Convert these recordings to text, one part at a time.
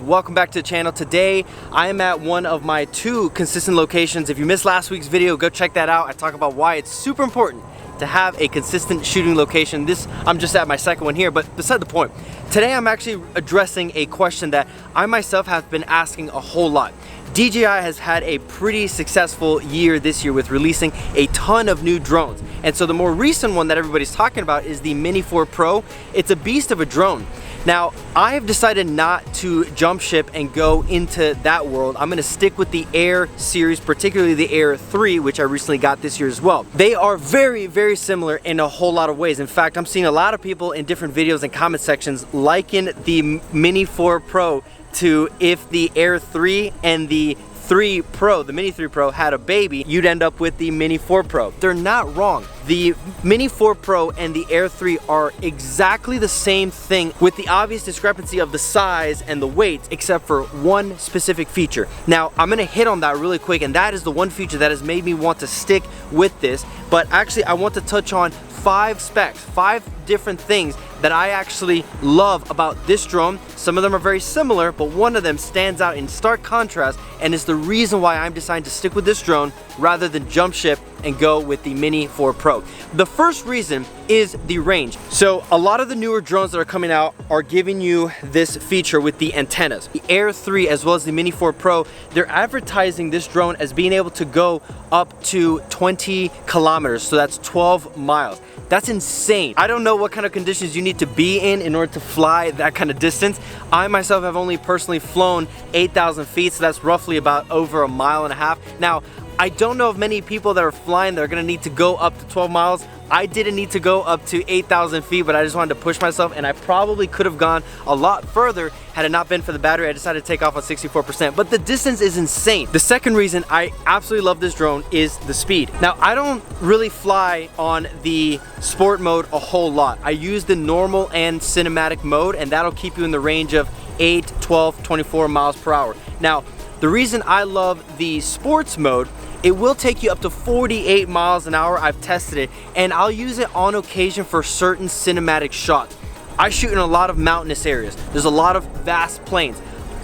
Welcome back to the channel. Today I am at one of my 2 consistent locations. If you missed last week's video, go check that out. I talk about why it's super important to have a consistent shooting location. I'm just at my second one here, but beside the point. Today I'm actually addressing a question that I myself have been asking a whole lot. DJI has had a pretty successful year this year with releasing a ton of new drones. And so the more recent one that everybody's talking about is the Mini 4 Pro. It's a beast of a drone. Now, I have decided not to jump ship and go into that world. I'm gonna stick with the Air series, particularly the Air 3, which I recently got this year as well. They are very, very similar in a whole lot of ways. In fact, I'm seeing a lot of people in different videos and comment sections liken the Mini 4 Pro to if the Air 3 and the 3 Pro, the Mini 3 Pro had a baby, you'd end up with the Mini 4 Pro. They're not wrong. The Mini 4 Pro and the Air 3 are exactly the same thing with the obvious discrepancy of the size and the weight, except for one specific feature. Now, I'm gonna hit on that really quick, and that is the one feature that has made me want to stick with this. But actually, I want to touch on 5 specs, 5 different things that I actually love about this drone. Some of them are very similar, but one of them stands out in stark contrast and is the reason why I'm deciding to stick with this drone rather than jump ship and go with the Mini 4 Pro. The first reason is the range. So a lot of the newer drones that are coming out are giving you this feature with the antennas. The Air 3 as well as the Mini 4 Pro, they're advertising this drone as being able to go up to 20 kilometers, so that's 12 miles. That's insane. I don't know what kind of conditions you need to be in order to fly that kind of distance. I myself have only personally flown 8,000 feet, so that's roughly about over 1.5 miles. Now, I don't know of many people that are flying that are gonna need to go up to 12 miles. I didn't need to go up to 8,000 feet, but I just wanted to push myself, and I probably could have gone a lot further had it not been for the battery. I decided to take off on 64%, but the distance is insane. The second reason I absolutely love this drone is the speed. Now, I don't really fly on the sport mode a whole lot. I use the normal and cinematic mode, and that'll keep you in the range of 8, 12, 24 miles per hour. Now, the reason I love the sports mode, it will take you up to 48 miles an hour. I've tested it, and I'll use it on occasion for certain cinematic shots. I shoot in a lot of mountainous areas. There's a lot of vast plains.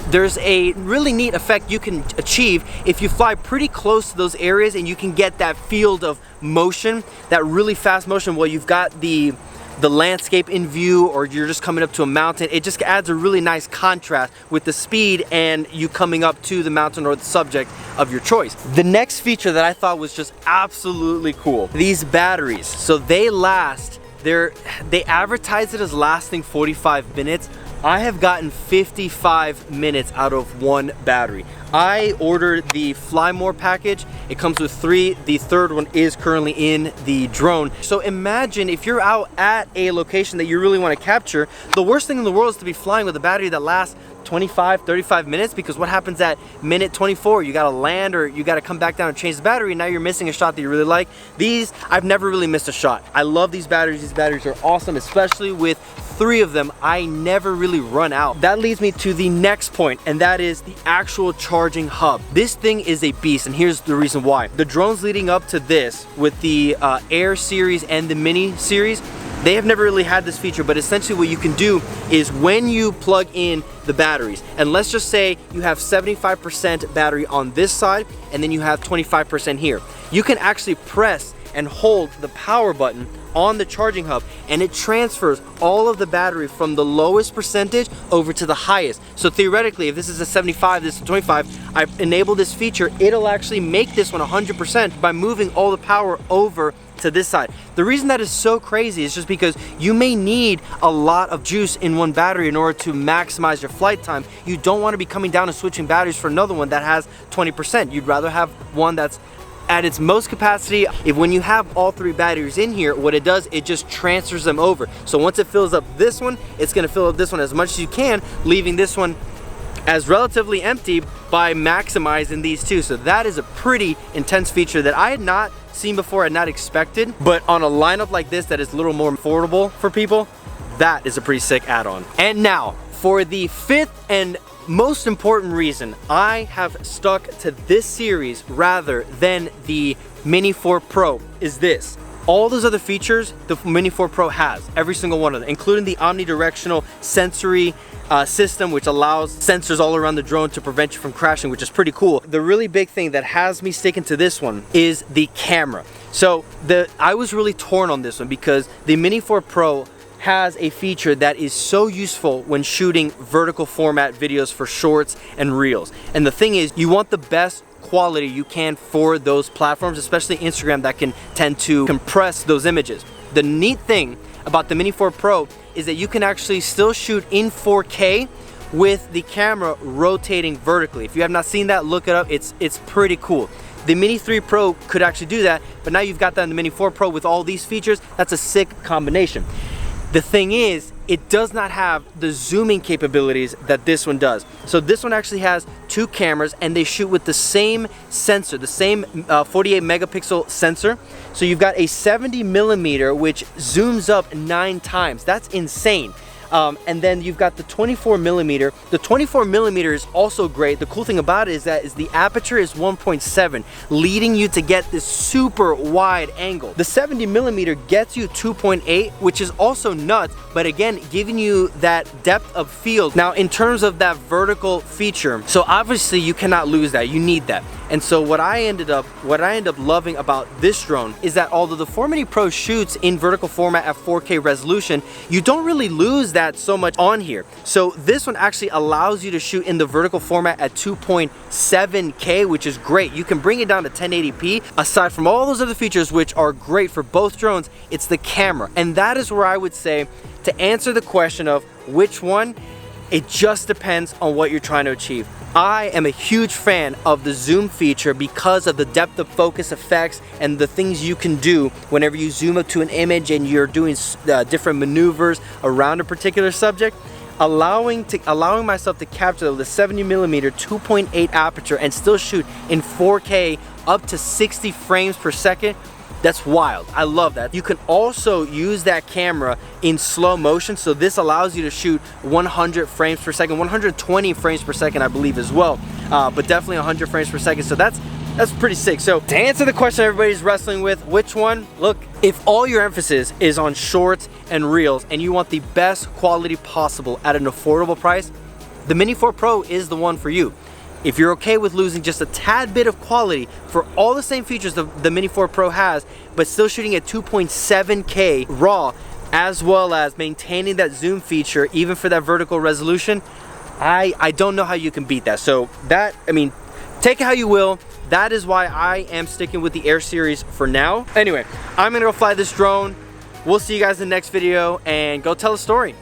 There's a really neat effect you can achieve if you fly pretty close to those areas and you can get that field of motion, that really fast motion while you've got the landscape in view, or you're just coming up to a mountain. It just adds a really nice contrast with the speed and you coming up to the mountain or the subject of your choice. The next feature that I thought was just absolutely cool, these batteries. So they last, they advertise it as lasting 45 minutes. I have gotten 55 minutes out of one battery. I ordered the Fly More package. It comes with 3. The third one is currently in the drone. So imagine if you're out at a location that you really want to capture, the worst thing in the world is to be flying with a battery that lasts 25, 35 minutes, because what happens at minute 24? You gotta land or you gotta come back down and change the battery, and now you're missing a shot that you really like. These, I've never really missed a shot. I love these batteries. These batteries are awesome, especially with 3 of them. I never really run out. That leads me to the next point, and that is the actual charging hub. This thing is a beast, and here's the reason why. The drones leading up to this with the Air series and the Mini series, they have never really had this feature, but essentially what you can do is when you plug in the batteries, and let's just say you have 75% battery on this side and then you have 25% here, you can actually press and hold the power button on the charging hub, and it transfers all of the battery from the lowest percentage over to the highest. So theoretically, if this is a 75, this is a 25, I enable this feature, it'll actually make this one 100% by moving all the power over to this side. The reason that is so crazy is just because you may need a lot of juice in one battery in order to maximize your flight time. You don't want to be coming down and switching batteries for another one that has 20%. You'd rather have one that's at its most capacity. If when you have all 3 batteries in here, what it does, it just transfers them over. So once it fills up this one, it's going to fill up this one as much as you can, leaving this one as relatively empty by maximizing these 2. So that is a pretty intense feature that I had not seen before and not expected, but on a lineup like this that is a little more affordable for people, that is a pretty sick add-on. And now for the 5th and most important reason I have stuck to this series rather than the Mini 4 Pro is this. All those other features the Mini 4 Pro has, every single one of them, including the omnidirectional sensory system, which allows sensors all around the drone to prevent you from crashing, which is pretty cool. The really big thing that has me sticking to this one is the camera. So I was really torn on this one because the Mini 4 Pro has a feature that is so useful when shooting vertical format videos for shorts and reels. And the thing is, you want the best quality you can for those platforms, especially Instagram, that can tend to compress those images. The neat thing about the Mini 4 Pro is that you can actually still shoot in 4K with the camera rotating vertically. If you have not seen that, look it up. It's pretty cool. The Mini 3 Pro could actually do that, but now you've got that in the Mini 4 Pro with all these features. That's a sick combination. The thing is, it does not have the zooming capabilities that this one does. So this one actually has 2 cameras and they shoot with the same sensor, the same 48 megapixel sensor. So you've got a 70 millimeter, which zooms up 9 times. That's insane. And then you've got the 24 millimeter. The 24 millimeter is also great. The cool thing about it is that the aperture is 1.7, leading you to get this super wide angle. The 70 millimeter gets you 2.8, which is also nuts, but again, giving you that depth of field. Now, in terms of that vertical feature, so obviously you cannot lose that. You need that. And so what I ended up loving about this drone is that although the 4 Mini Pro shoots in vertical format at 4K resolution, you don't really lose that so much on here. So this one actually allows you to shoot in the vertical format at 2.7K, which is great. You can bring it down to 1080p. Aside from all those other features, which are great for both drones, it's the camera. And that is where I would say, to answer the question of which one, it just depends on what you're trying to achieve. I am a huge fan of the zoom feature because of the depth of focus effects and the things you can do whenever you zoom up to an image and you're doing different maneuvers around a particular subject. Allowing myself to capture the 70 millimeter 2.8 aperture and still shoot in 4K up to 60 frames per second. That's wild. I love that. You can also use that camera in slow motion. So this allows you to shoot 100 frames per second, 120 frames per second, I believe as well. But definitely 100 frames per second. So that's pretty sick. So to answer the question everybody's wrestling with, which one? Look, if all your emphasis is on shorts and reels and you want the best quality possible at an affordable price, the Mini 4 Pro is the one for you. If you're okay with losing just a tad bit of quality for all the same features the Mini 4 Pro has, but still shooting at 2.7K raw, as well as maintaining that zoom feature even for that vertical resolution, I don't know how you can beat that. So that, I mean, take it how you will. That is why I am sticking with the Air series for now. Anyway, I'm gonna go fly this drone. We'll see you guys in the next video and go tell a story.